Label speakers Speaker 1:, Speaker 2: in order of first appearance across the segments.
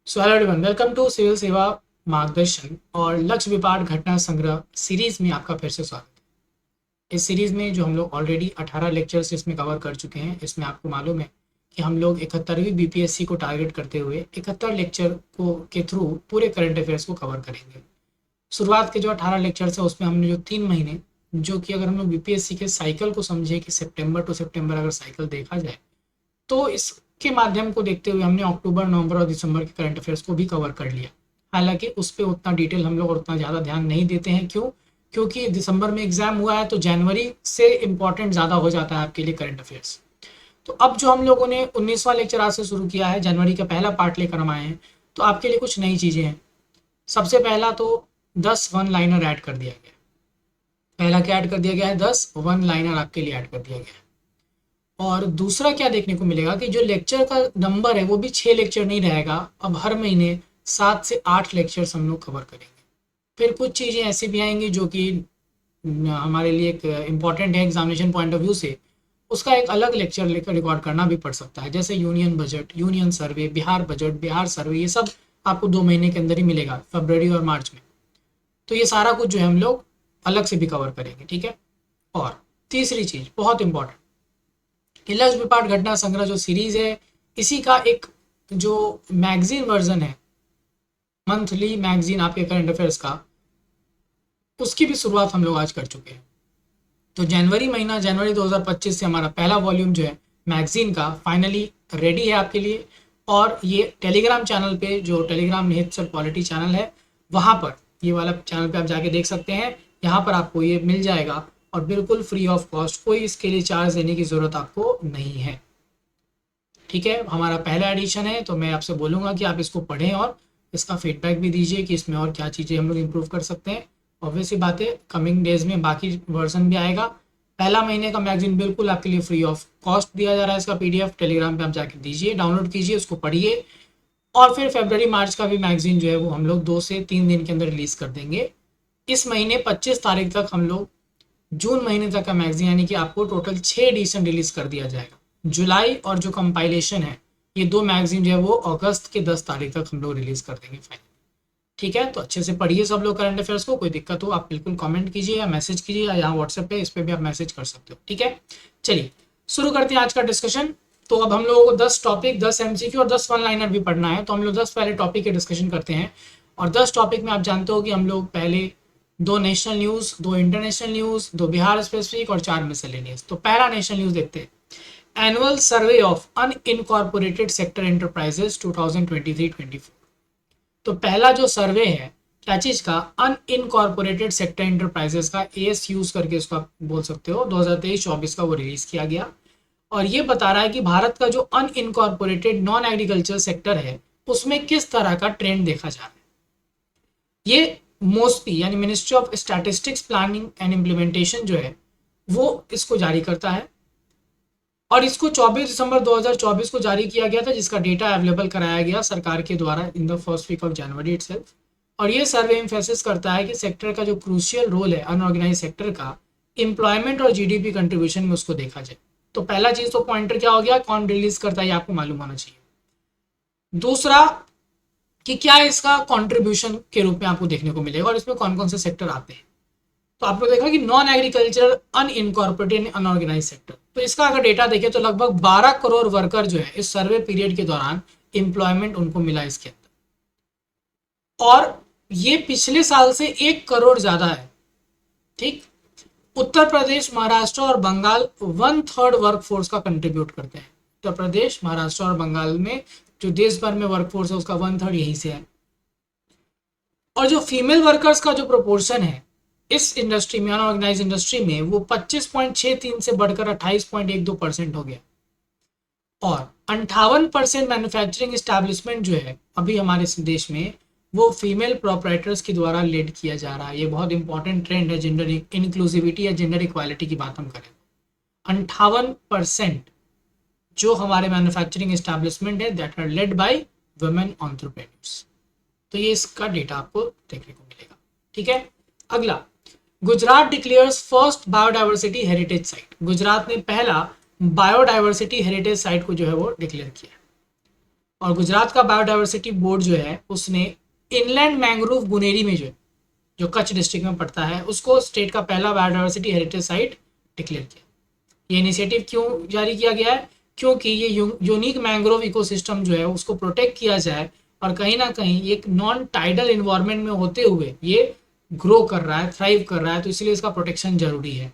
Speaker 1: So hello everyone, welcome to civil Seva Margdarshan और लक्ष्य विपाट घटना संग्रह सीरीज में आपका फिर से स्वागत है। इस सीरीज में जो हम लोग ऑलरेडी 18 लेक्चर्स इसमें कवर कर चुके हैं, इसमें आपको मालूम है कि हम लोग 71वीं बीपीएससी को टारगेट करते हुए 71 लेक्चर को के थ्रू पूरे करंट अफेयर्स को कवर करेंगे। शुरुआत के जो 18 लेक्चर्स है उसमें हमने जो 3 महीने, जो कि अगर हम लोग बीपीएससी के साइकिल को समझे कि सितंबर टू सितंबर अगर साइकिल देखा जाए तो इसके माध्यम को देखते हुए हमने अक्टूबर, नवंबर और दिसंबर के करंट अफेयर्स को भी कवर कर लिया। हालांकि उस पर उतना डिटेल हम लोग और उतना ज़्यादा ध्यान नहीं देते हैं। क्यों? क्योंकि दिसंबर में एग्जाम हुआ है तो जनवरी से इम्पोर्टेंट ज़्यादा हो जाता है आपके लिए करंट अफेयर्स। तो अब जो हम लोगों ने 19वां लेक्चर आज से शुरू किया है, जनवरी का पहला पार्ट लेकर हम आए हैं, तो आपके लिए कुछ नई चीज़ें हैं। सबसे पहला तो 10 वन लाइनर ऐड कर दिया गया है। पहला क्या ऐड कर दिया गया है? 10 वन लाइनर आपके लिए ऐड कर दिया गया है। और दूसरा क्या देखने को मिलेगा कि जो लेक्चर का नंबर है वो भी 6 लेक्चर नहीं रहेगा। अब हर महीने 7 से 8 लेक्चर्स हम लोग कवर करेंगे। फिर कुछ चीज़ें ऐसी भी आएंगी जो कि हमारे लिए एक इम्पॉर्टेंट है एग्जामिनेशन पॉइंट ऑफ व्यू से। उसका एक अलग लेक्चर लेकर रिकॉर्ड करना भी पड़ सकता है, जैसे यूनियन बजट, यूनियन सर्वे, बिहार बजट, बिहार सर्वे, ये सब आपको 2 महीने के अंदर ही मिलेगा, फरवरी और मार्च में। तो ये सारा कुछ जो है हम लोग अलग से भी कवर करेंगे, ठीक है। और तीसरी चीज़ बहुत इंपॉर्टेंट, लक्ष्य विपाट घटना संग्रह जो सीरीज है, इसी का एक जो मैगजीन वर्जन है, मंथली मैगजीन आपके करंट अफेयर्स का, उसकी भी शुरुआत हम लोग आज कर चुके हैं। तो जनवरी महीना, जनवरी 2025 से हमारा पहला वॉल्यूम जो है मैगजीन का फाइनली रेडी है आपके लिए। और ये टेलीग्राम चैनल पे, जो टेलीग्राम निहित सर पॉलिटी चैनल है, वहाँ पर, ये वाला चैनल पे आप जाके देख सकते हैं। यहाँ पर आपको ये मिल जाएगा और बिल्कुल फ्री ऑफ कॉस्ट, कोई इसके लिए चार्ज देने की ज़रूरत आपको नहीं है, ठीक है। हमारा पहला एडिशन है तो मैं आपसे बोलूँगा कि आप इसको पढ़ें और इसका फीडबैक भी दीजिए कि इसमें और क्या चीज़ें हम लोग इम्प्रूव कर सकते हैं। ऑब्वियसली बात है, कमिंग डेज में बाकी वर्जन भी आएगा। पहला महीने का मैगजीन बिल्कुल आपके लिए फ्री ऑफ कॉस्ट दिया जा रहा है। इसका पीडीएफ टेलीग्राम पे आप जाके दीजिए, डाउनलोड कीजिए, उसको पढ़िए। और फिर फरवरी मार्च का भी मैगजीन जो है वो हम लोग 2 से 3 दिन के अंदर रिलीज़ कर देंगे। इस महीने 25 तारीख तक हम लोग जून महीने तक का मैगजीन, यानी कि आपको टोटल 6 एडिशन रिलीज कर दिया जाएगा। जुलाई और जो कंपाइलेशन है, ये 2 मैगजीन जो है वो अगस्त के 10 तारीख तक हम लोग रिलीज कर देंगे फाइनल, ठीक है। तो अच्छे से पढ़िए सब लोग करंट अफेयर्स को। कोई दिक्कत हो आप बिल्कुल कमेंट कीजिए या मैसेज कीजिए, या यहाँ व्हाट्सएप पे, इस पर भी आप मैसेज कर सकते हो, ठीक है। चलिए शुरू करते हैं आज का डिस्कशन। तो अब हम लोगों को 10 टॉपिक, 10 एमसीक्यू और 10 वन लाइनर भी पढ़ना है। तो हम लोग 10 पहले टॉपिक के डिस्कशन करते हैं। और 10 टॉपिक में आप जानते हो कि हम लोग पहले 2 national news, 2 international news, 2 Bihar specific और 4 मिसलेनियस। तो पहला नेशनल न्यूज़ देखते हैं। Annual survey of unincorporated sector enterprises 2023-24। तो पहला जो सर्वे है, क्या चीज़ का? अनइनकॉर्पोरेटेड सेक्टर एंटरप्राइजेस का, ASUs करके उसका बोल सकते हो, 2023-24 का वो रिलीज किया गया। और ये बता रहा है कि भारत का जो अनइनकॉर्पोरेटेड नॉन एग्रीकल्चर सेक्टर है उसमें किस तरह का ट्रेंड देखा जा रहा है। ये मोस्टली, यानी ministry of statistics planning and implementation जो है वो इसको जारी करता है। और इसको 24 दिसंबर 2024 को जारी किया गया था, जिसका डेटा अवेलेबल कराया गया सरकार के द्वारा in the first week of January itself. और ये सर्वे एम्फेसिस करता है कि सेक्टर का जो क्रूशियल रोल है अनऑर्गेनाइज सेक्टर का, एम्प्लॉयमेंट और जीडीपी कंट्रीब्यूशन में उसको देखा जाए। तो पहला चीज तो पॉइंटर क्या हो गया, कौन रिलीज करता है ये आपको मालूम होना चाहिए। दूसरा कि क्या इसका कंट्रीब्यूशन के रूप में आपको देखने को मिलेगा और इसमें कौन कौन से सेक्टर आते हैं। तो आपने देखा कि non agriculture unincorporated unorganise sector, तो इसका अगर डेटा देखें तो लगभग 12 करोड़ वर्कर जो है इस सर्वे पीरियड के दौरान एम्प्लॉयमेंट उनको मिला इसके अंदर। और ये पिछले साल से 1 करोड़ ज्यादा है, ठीक। उत्तर प्रदेश, महाराष्ट्र और बंगाल 1/3 वर्कफोर्स का कंट्रीब्यूट करते हैं। उत्तर प्रदेश, महाराष्ट्र और बंगाल में जो देश भर में वर्कफोर्स है उसका 1/3 यहीं से है। और जो फीमेल वर्कर्स का जो प्रोपोर्शन है इस इंडस्ट्री में, अनऑर्गेनाइज इंडस्ट्री में, वो 25.63 से बढ़कर 28.12% हो गया। और 58% मैन्युफैक्चरिंग इस्टेब्लिशमेंट जो है अभी हमारे देश में, वो फीमेल प्रोपराइटर्स के द्वारा लीड किया जा रहा है। ये बहुत इंपॉर्टेंट ट्रेंड है, जेंडर इंक्लूसिविटी या जेंडर इक्वालिटी की बात हम करें। 58% जो हमारे मैन्युफैक्चरिंग इस्टेब्लिशमेंट है that are led by women entrepreneurs. तो ये इसका डेटा आपको देखने को मिलेगा, ठीक है। अगला, Gujarat declares first biodiversity heritage site. Gujarat ने पहला बायोडाइवर्सिटी हेरिटेज साइट को जो है वो डिक्लेयर किया। और गुजरात का बायोडाइवर्सिटी बोर्ड जो है उसने इनलैंड मैंग्रोव गुनेरी में जो कच्छ डिस्ट्रिक्ट में पड़ता है उसको स्टेट का पहला बायोडाइवर्सिटी हेरिटेज साइट डिक्लेयर किया। ये इनिशिएटिव क्यों जारी किया गया है? क्योंकि ये यूनिक मैंग्रोव इकोसिस्टम जो है उसको प्रोटेक्ट किया जाए और कहीं ना कहीं एक नॉन टाइडल इन्वायरमेंट में होते हुए ये ग्रो कर रहा है, थ्राइव कर रहा है, तो इसलिए इसका प्रोटेक्शन जरूरी है।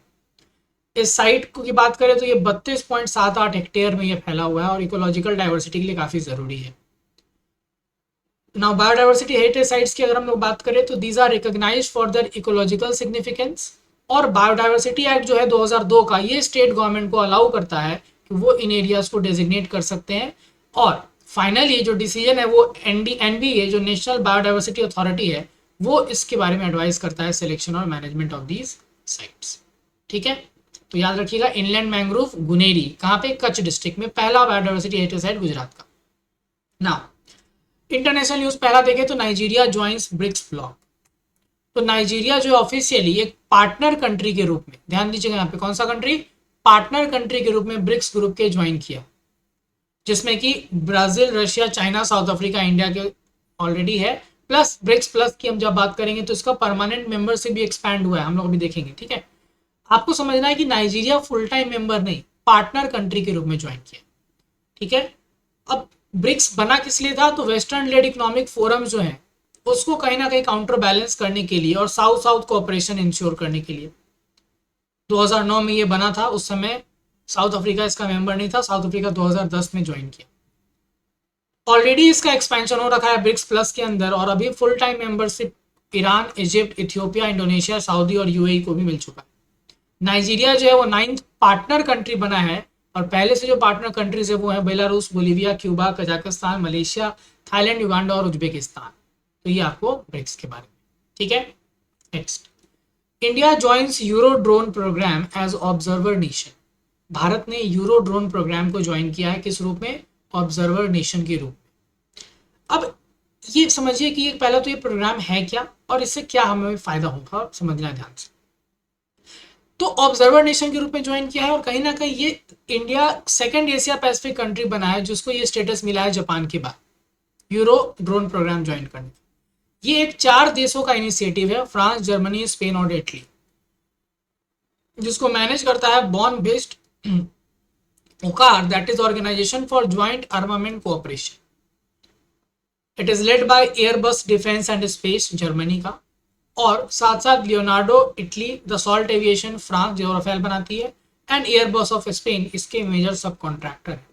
Speaker 1: इस साइट की बात करें तो ये 32.78 हेक्टेयर में ये फैला हुआ है और इकोलॉजिकल डाइवर्सिटी के लिए काफ़ी ज़रूरी है। नाउ बायोडाइवर्सिटी हेरिटेज साइट्स की अगर हम लोग बात करें तो these are recognised for their ecological significance. और बायोडाइवर्सिटी एक्ट जो है 2002 का, ये स्टेट गवर्नमेंट को अलाउ करता है कि वो इन एरियाज को डेजिग्नेट कर सकते हैं। और फाइनली जो डिसीजन है वो एनबीए जो नेशनल बायोडाइवर्सिटी अथॉरिटी है वो इसके बारे में एडवाइस करता है सिलेक्शन और मैनेजमेंट ऑफ दीज साइट्स। ठीक है, तो याद रखिएगा इनलैंड मैंग्रोव गुनेरी कहाँ पे? कच्छ डिस्ट्रिक्ट में, पहला बायोडाइवर्सिटी हेरिटेज साइट गुजरात का। नाउ इंटरनेशनल न्यूज पहला देखें तो नाइजीरिया ज्वाइंस ब्रिक्स ब्लॉक। तो नाइजीरिया जो ऑफिशियली एक पार्टनर कंट्री के रूप में, ध्यान दीजिएगा यहाँ पे कौन सा कंट्री? पार्टनर कंट्री के रूप में ब्रिक्स ग्रुप के ज्वाइन किया, जिसमें कि Brazil, Russia, China, south Africa, India के ऑलरेडी है। प्लस ब्रिक्स प्लस की हम जब बात करेंगे तो इसका परमानेंट मेंबर से भी एक्सपैंड हुआ है, हम लोग अभी देखेंगे। ठीक है, आपको समझना है कि नाइजीरिया फुल टाइम मेंबर नहीं, पार्टनर कंट्री के रूप में ज्वाइन किया। ठीक है, अब ब्रिक्स बना किस लिए था? तो वेस्टर्न लेड इकोनॉमिक फोरम जो है उसको कहीं ना कहीं काउंटर बैलेंस करने के लिए और साउथ साउथ कोऑपरेशन इंश्योर करने के लिए 2009 में ये बना था। उस समय साउथ अफ्रीका इसका मेंबर नहीं था, साउथ अफ्रीका 2010 में ज्वाइन किया। ऑलरेडी इसका एक्सपेंशन हो रखा है ब्रिक्स प्लस के अंदर और अभी full time membership Iran, Egypt, Ethiopia, Indonesia, Saudi और यूएई को भी मिल चुका है। नाइजीरिया जो है वो 9th पार्टनर कंट्री बना है और पहले से जो पार्टनर कंट्रीज है वो है Belarus, Bolivia, Cuba, Kazakhstan, Malaysia, Thailand, Uganda और उज्बेकिस्तान। तो ये आपको ब्रिक्स के बारे में। ठीक है, next, India joins Euro drone programme as observer nation. Bharat ने यूरो ड्रोन प्रोग्राम को ज्वाइन किया है, किस रूप में? ऑब्जर्वर नेशन के रूप में। अब ये समझिए कि पहला तो ये प्रोग्राम है क्या और इससे क्या हमें फायदा होगा, समझना है ध्यान से। तो ऑब्जर्वर नेशन के रूप में ज्वाइन किया है और कहीं ना कहीं ये India second Asia Pacific country बना है जिसको ये स्टेटस मिला है जापान के बाद यूरो ड्रोन प्रोग्राम ज्वाइन करने। ये एक 4 देशों का इनिशिएटिव है, फ्रांस, जर्मनी, स्पेन और इटली, जिसको मैनेज करता है Bonn based OCCAR, that is organisation for joint armament cooperation. It is led by Airbus defence and space Germany का, और साथ साथ Leonardo Italy, Dassault aviation France जो राफेल बनाती है, एंड एयरबस ऑफ स्पेन इसके मेजर सब कॉन्ट्रैक्टर है।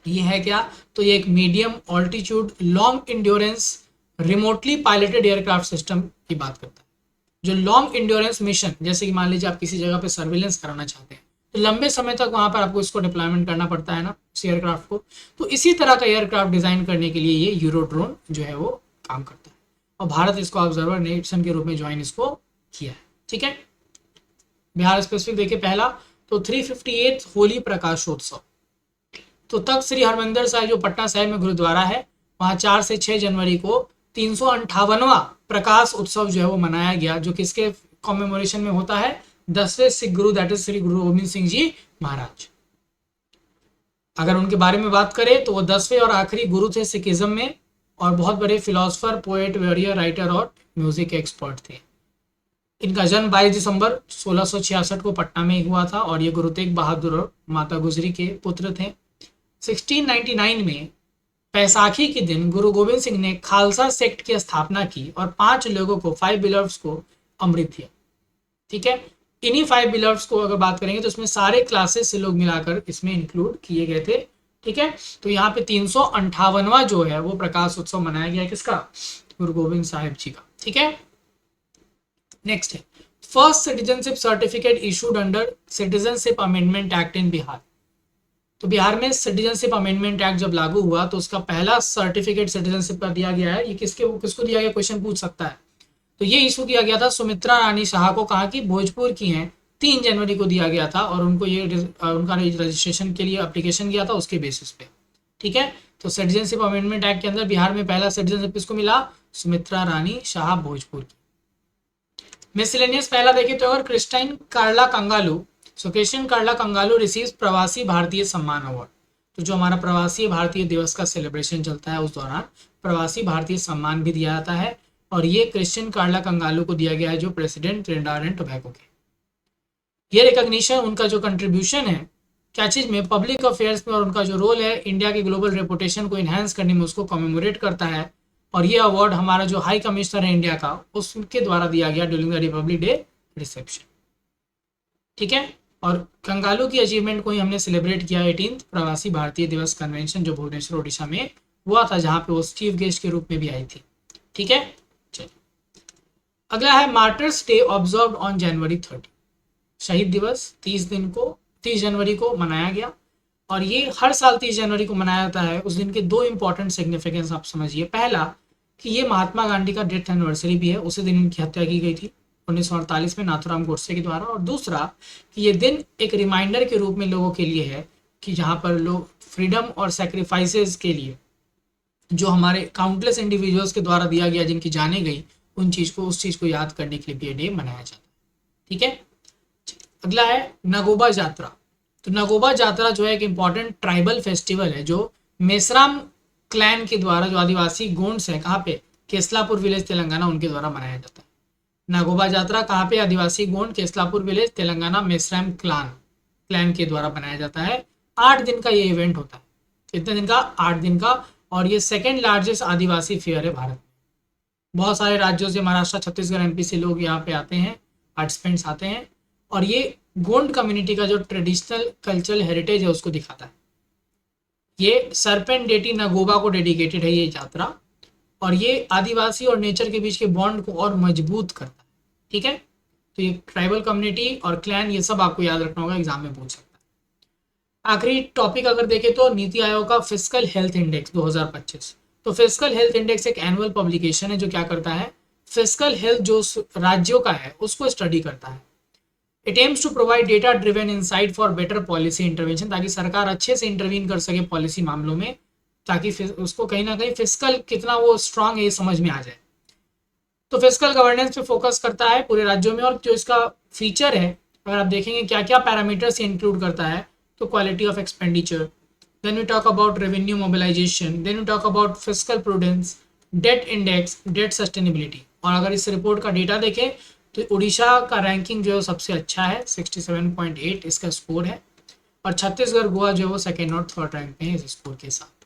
Speaker 1: ये है क्या? तो ये एक medium altitude long endurance remotely piloted aircraft system की बात करता है, जो लॉन्ग इंड्योरेंस मिशन, जैसे कि मान लीजिए आप किसी जगह पे सर्विलेंस कराना चाहते हैं तो लंबे समय तक वहां पर आपको इसको डिप्लॉयमेंट करना पड़ता है ना, उस एयरक्राफ्ट को। तो इसी तरह का एयरक्राफ्ट डिजाइन करने के लिए ये यूरो ड्रोन जो है वो काम करता है और भारत इसको ऑब्जर्वर नेशन के रूप में ज्वाइन इसको किया है। ठीक है, बिहार स्पेसिफिक देखिए पहला तो 358 होली प्रकाशोत्सव। तो तख्त श्री हरमंदिर साहिब जो पटना साहिब में गुरुद्वारा है वहाँ 4 से 6 जनवरी को 358वां प्रकाश उत्सव जो है वो मनाया गया, जो किसके कॉमेमोरेशन में होता है? 10वें सिख गुरु, दैट इज श्री गुरु गोविंद सिंह जी महाराज। अगर उनके बारे में बात करें तो वो 10वें और आखिरी गुरु थे सिखिज्म में और बहुत बड़े फिलोसफर, पोएट, वॉरियर, राइटर और म्यूजिक एक्सपर्ट थे। इनका जन्म 22 दिसंबर 1666 को पटना में हुआ था और ये गुरु तेग बहादुर और माता गुजरी के पुत्र थे। 1699 में बैसाखी के दिन गुरु गोविंद सिंह ने खालसा सेक्ट की स्थापना की और 5 लोगों को, 5 बिलव्स को अमृत दिया। ठीक है, इन्हीं 5 बिलव्स को अगर बात करेंगे तो इसमें सारे क्लासेस से लोग मिलाकर इसमें इंक्लूड किए गए थे। ठीक है, तो यहाँ पे 358वां जो है वो प्रकाश उत्सव मनाया गया है, किसका? गुरु गोविंद साहिब जी का। ठीक है, नेक्स्ट है first citizenship certificate issued under citizenship amendment act in Bihar. तो बिहार में सिटीजनशिप अमेंडमेंट एक्ट जब लागू हुआ तो उसका पहला सर्टिफिकेट सिटीजनशिप का दिया गया है। ये किसको दिया गया, क्वेश्चन पूछ सकता है। तो ये इशू किया गया था सुमित्रा रानी शाह को, कहा कि भोजपुर की हैं, 3 जनवरी को दिया गया था और उनको ये उनका रजिस्ट्रेशन के लिए एप्लीकेशन किया था उसके बेसिस पे। ठीक है, तो सिटीजनशिप अमेंडमेंट एक्ट के अंदर बिहार में पहला सिटीजनशिप किसको मिला? सुमित्रा रानी शाह भोजपुर की। मिसलेनियस पहला देखें तो अगर क्रिस्टाइन कार्ला कंगालू, सो क्रिस्टियन कार्ला कंगालू रिसीव्स प्रवासी भारतीय सम्मान अवार्ड। तो जो हमारा प्रवासी भारतीय दिवस का सेलिब्रेशन चलता है उस दौरान प्रवासी भारतीय सम्मान भी दिया जाता है, और ये क्रिश्चियन कार्ला कंगालू को दिया गया है जो प्रेसिडेंट ट्रिनिडाद एंड टोबैगो के। ये रिकॉग्निशन उनका जो कंट्रीब्यूशन है क्या चीज़ में, पब्लिक अफेयर्स में, और उनका जो रोल है इंडिया की ग्लोबल रेपुटेशन को इन्हांस करने में, उसको कमेमोरेट करता है। और ये अवार्ड हमारा जो हाई कमिश्नर है इंडिया का उसके द्वारा दिया गया during the Republic day reception. ठीक है, और कंगालू की अचीवमेंट को ही हमने सेलिब्रेट किया 18th प्रवासी भारतीय दिवस कन्वेंशन जो भुवनेश्वर ओडिशा में हुआ था, जहां पे वो चीफ गेस्ट के रूप में भी आई थी। ठीक है, चलिए अगला है martyrs day observed on January 30। शहीद दिवस 30 जनवरी को मनाया गया, और ये हर साल 30 जनवरी को मनाया जाता है। उस दिन के दो इंपॉर्टेंट सिग्निफिकेंस आप समझिए। पहला कि ये महात्मा गांधी का डेथ एनिवर्सरी भी है, उसी दिन इनकी हत्या की गई थी 1948 में नाथुराम गोडसे के द्वारा। और दूसरा कि ये दिन एक रिमाइंडर के रूप में लोगों के लिए है कि जहाँ पर लोग फ्रीडम और सेक्रीफाइसेस के लिए जो हमारे काउंटलेस इंडिविजुअल्स के द्वारा दिया गया, जिनकी जाने गई, उस चीज़ को याद करने के लिए भी ये डे मनाया जाता है। ठीक है, अगला है नगोबा जात्रा। तो नगोबा जात्रा जो है एक इम्पॉर्टेंट ट्राइबल फेस्टिवल है जो मेसराम क्लैन के द्वारा, जो आदिवासी गोंड्स है, कहाँ पे, केसलापुर विलेज तेलंगाना, उनके द्वारा मनाया जाता है। नागोबा यात्रा कहाँ पे, आदिवासी गोंड केसलापुर विलेज तेलंगाना मेसराम क्लैन के द्वारा बनाया जाता है। 8 दिन का ये इवेंट होता है। कितने दिन का, 8 दिन का। और ये सेकेंड लार्जेस्ट आदिवासी फेयर है भारत में। बहुत सारे राज्यों से, महाराष्ट्र, छत्तीसगढ़, एमपी से लोग यहाँ पे आते हैं, पार्टिसिपेंट्स आते हैं, और ये गोंड कम्युनिटी का जो ट्रेडिशनल कल्चरल हेरिटेज है उसको दिखाता है। ये सरपेंडेटी नगोबा को डेडिकेटेड है ये यात्रा, और ये आदिवासी और नेचर के बीच के बॉन्ड को और मजबूत करता है। ठीक है, तो ये ट्राइबल कम्युनिटी और क्लैन, ये सब आपको याद रखना होगा, एग्जाम में पूछ सकता है। आखिरी टॉपिक अगर देखें तो नीति आयोग का फिस्कल हेल्थ इंडेक्स 2025। तो फिस्कल हेल्थ इंडेक्स एक एनुअल पब्लिकेशन है जो क्या करता है, फिस्कल हेल्थ जो राज्यों का है उसको स्टडी करता है। It aims to provide data driven insight for better policy intervention, ताकि सरकार अच्छे से इंटरवीन कर सके पॉलिसी मामलों में, ताकि उसको कहीं ना कहीं फिस्कल कितना वो स्ट्रांग है ये समझ में आ जाए। तो फिस्कल गवर्नेंस पे फोकस करता है पूरे राज्यों में, और जो इसका फीचर है, अगर आप देखेंगे क्या क्या पैरामीटर्स इंक्लूड करता है, तो quality of expenditure, then we talk about revenue mobilisation, then we talk about fiscal prudence, debt index, debt sustainability. और अगर इस रिपोर्ट का डेटा देखें तो उड़ीसा का रैंकिंग जो है सबसे अच्छा है, 67.8 इसका स्कोर है, और छत्तीसगढ़, गोवा जो है वो सेकेंड और थर्ड रैंक पे है इस स्कोर के साथ।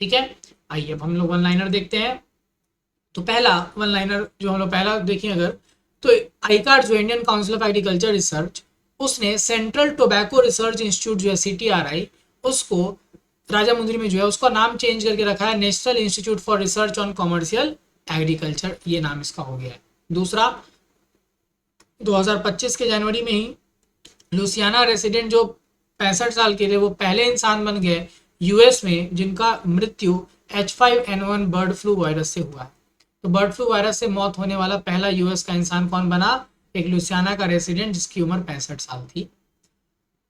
Speaker 1: ठीक है, आइए अब हम लोग वन लाइनर देखते हैं। तो पहला वन लाइनर जो हम लोग पहला देखें अगर, तो आईकार्ड जो Indian council of agriculture research, उसने सेंट्रल टोबैको रिसर्च इंस्टीट्यूट जो है CTRI, उसको राजा मुंद्री में जो है उसका नाम चेंज करके रखा है national institute for research on commercial agriculture, ये नाम इसका हो गया है। दूसरा 2025 के जनवरी में ही लुसियाना रेसिडेंट जो 65 साल के थे, वो पहले इंसान बन गए US में जिनका मृत्यु H5N1 बर्ड फ्लू वायरस से हुआ है। तो बर्ड फ्लू वायरस से मौत होने वाला पहला US का इंसान कौन बना, एक लुसियाना का रेसिडेंट जिसकी उम्र 65 साल थी।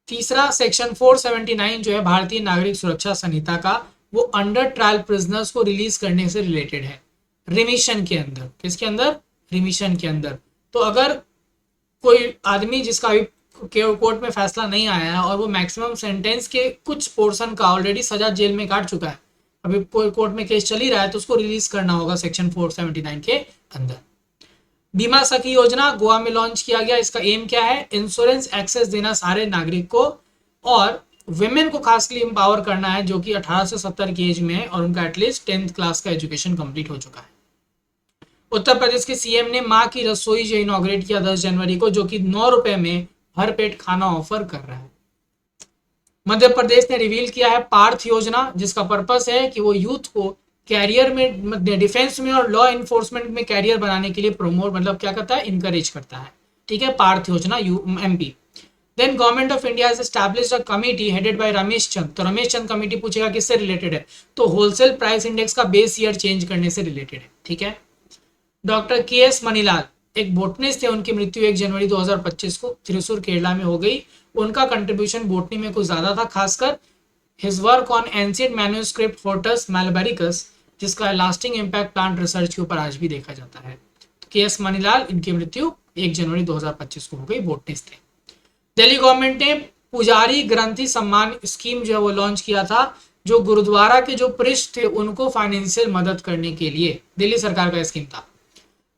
Speaker 1: तीसरा सेक्शन 479 जो है भारतीय नागरिक सुरक्षा संहिता का, वो अंडर ट्रायल प्रिजनर्स को रिलीज करने से रिलेटेड है, रिमिशन के अंदर। किसके अंदर, रिमिशन के अंदर। तो अगर कोई आदमी जिसका अभी कोर्ट में फैसला नहीं आया है और वो मैक्सिमम सेंटेंस के कुछ पोर्शन का ऑलरेडी सजा जेल में काट चुका है, अभी कोर्ट में केस चल ही रहा है, तो उसको रिलीज करना होगा सेक्शन 479 के अंदर। बीमा सखी योजना गोवा में लॉन्च किया गया। इसका एम क्या है, इंश्योरेंस एक्सेस देना सारे नागरिक को, और विमेन को खासली एम्पावर करना है जो कि 18 से 70 की एज में है और उनका एटलीस्ट 10th क्लास का एजुकेशन कंप्लीट हो चुका है। उत्तर प्रदेश के CM ने माँ की रसोई जो इनॉग्रेट किया 10 जनवरी को, जो कि 9 रुपए में हर पेट खाना ऑफर कर रहा है। मध्य प्रदेश ने रिवील किया है पार्थ योजना, जिसका पर्पस है कि वो यूथ को कैरियर में, डिफेंस में और लॉ इन्फोर्समेंट में कैरियर बनाने के लिए प्रमोट, मतलब क्या करता है, इनकरेज करता है। ठीक है, पार्थ योजना MP। Then government of India has established a committee headed by Ramesh Chand. तो रमेश चंद कमिटी पूछेगा किससे रिलेटेड है, तो होलसेल प्राइस इंडेक्स का बेस ईयर चेंज करने से रिलेटेड है। ठीक है, डॉक्टर KS मनीलाल एक बोटनिस्ट थे, उनकी मृत्यु 1 जनवरी 2025 को त्रिशूर केरला में हो गई। उनका कंट्रीब्यूशन बोटनी में कुछ ज्यादा था, खासकर his work on ancient manuscript Hortus Malabaricus, जिसका लास्टिंग इम्पैक्ट प्लांट रिसर्च के ऊपर आज भी देखा जाता है। तो KS मनीलाल, इनकी मृत्यु 1 जनवरी 2025 को हो गई, बोटनिस्ट थे। दिल्ली गवर्नमेंट ने पुजारी ग्रंथी सम्मान स्कीम जो है वो लॉन्च किया था, जो गुरुद्वारा के जो प्रिस्ट थे उनको फाइनेंशियल मदद करने के लिए दिल्ली सरकार का स्कीम था।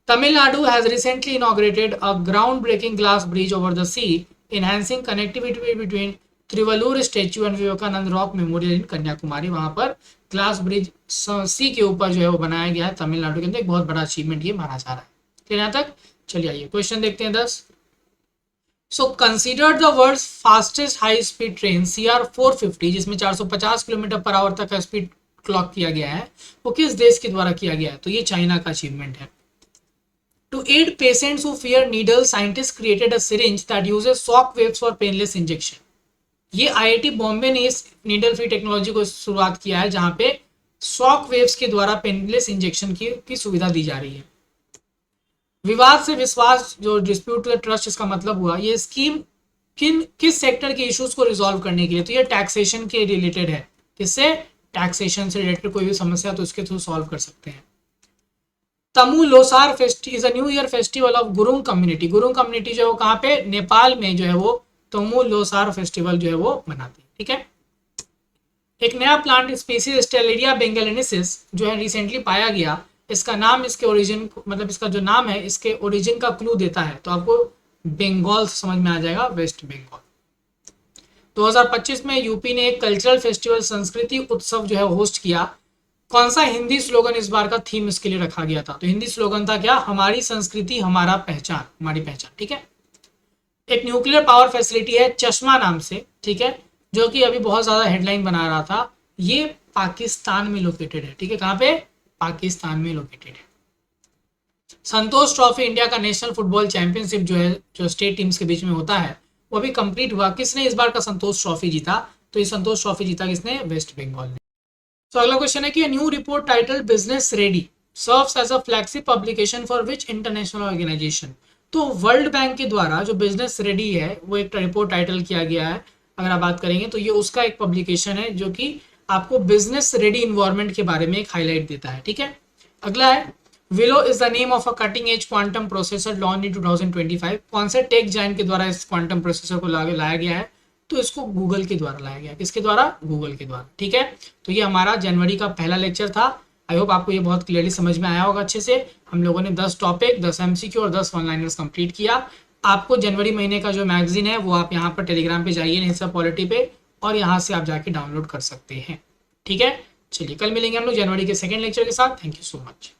Speaker 1: Tamil Nadu has recently inaugurated a ground breaking glass bridge over the sea, enhancing connectivity between Thiruvalluvar statue and Vivekananda rock memorial in Kanyakumari. वहां पर ग्लास ब्रिज सी के ऊपर जो है वो बनाया गया है तमिलनाडु के अंदर। एक बहुत बड़ा अचीवमेंट ये माना जा रहा है। फिर यहाँ तक चलिए आइए क्वेश्चन देखते हैं 10। So considered the world's fastest high speed train CR 450, जिसमें 450 किलोमीटर पर आवर तक का स्पीड क्लॉक किया गया है, वो किस देश के द्वारा किया गया है? तो ये चाइना का अचीवमेंट है। To aid patients who fear needles, scientists created a syringe that uses shock waves for painless injection. ये IIT बॉम्बे ने इस नीडल फ्री टेक्नोलॉजी को शुरुआत किया है, जहां पे शॉक वेव्स के द्वारा पेनलेस इंजेक्शन की सुविधा दी जा रही है। विवाद से विश्वास, जो डिस्प्यूट टू ट्रस्ट, इसका मतलब हुआ ये स्कीम किस सेक्टर के इश्यूज को रिजॉल्व करने के लिए? तो ये टैक्सेशन के रिलेटेड है। किससे? टैक्सेशन से रिलेटेड कोई भी समस्या तो उसके थ्रू सॉल्व कर सकते हैं। तमु Losar festival is a new year festival of Gurung community. Gurung community जो है वो कहाँ पे? नेपाल में जो है वो तमु लोसार फेस्टिवल जो है वो मनाती है। ठीक है। एक नया प्लांट स्पीसीज स्टेलेरिया बेंगलिनेसिस जो है रिसेंटली पाया गया। इसका नाम, इसके ओरिजिन, मतलब इसका जो नाम है इसके ओरिजिन का क्लू देता है, तो आपको बंगाल समझ में आ जाएगा, वेस्ट बंगाल। 2025 में यूपी ने एक कल्चरल फेस्टिवल संस्कृति उत्सव जो है होस्ट किया। कौन सा हिंदी स्लोगन इस बार का थीम इसके लिए रखा गया था? तो हिंदी स्लोगन था क्या? हमारी संस्कृति हमारा पहचान, हमारी पहचान। ठीक है। एक न्यूक्लियर पावर फैसिलिटी है चश्मा नाम से, ठीक है, जो कि अभी बहुत ज्यादा हेडलाइन बना रहा था। ये पाकिस्तान में लोकेटेड है। ठीक है, कहाँ पे? पाकिस्तान में लोकेटेड है। संतोष ट्रॉफी, इंडिया का नेशनल फुटबॉल चैंपियनशिप जो है, जो स्टेट टीम्स के बीच में होता है, वो अभी कंप्लीट हुआ। किसने इस बार का संतोष ट्रॉफी जीता? तो ये संतोष ट्रॉफी जीता किसने? वेस्ट बंगाल ने। तो अगला क्वेश्चन है कि new report title business ready serves as a flagship publication for which international organisation. तो वर्ल्ड बैंक के द्वारा जो बिजनेस रेडी है वो एक रिपोर्ट टाइटल किया गया है। अगर आप बात करेंगे तो ये उसका एक पब्लिकेशन है जो कि आपको बिजनेस रेडी इन्वायरमेंट के बारे में एक हाईलाइट देता है। ठीक है। अगला है willow is the name of a cutting edge quantum processor launch in 2025। कौन से टेक जायंट के द्वारा इस क्वांटम प्रोसेसर को लाया गया है? तो इसको गूगल के द्वारा लाया गया। किसके द्वारा? गूगल के द्वारा। ठीक है। तो ये हमारा जनवरी का पहला लेक्चर था। आई होप आपको ये बहुत क्लियरली समझ में आया होगा अच्छे से। हम लोगों ने 10 टॉपिक, 10 MCQ और 10 वन लाइनर्स कंप्लीट किया। आपको जनवरी महीने का जो मैगजीन है वो आप यहाँ पर टेलीग्राम पे जाइए, निहित्सा पॉलिटी पे, और यहाँ से आप जाके डाउनलोड कर सकते हैं। ठीक है। चलिए कल मिलेंगे हम लोग जनवरी के सेकेंड लेक्चर के साथ। Thank you so much.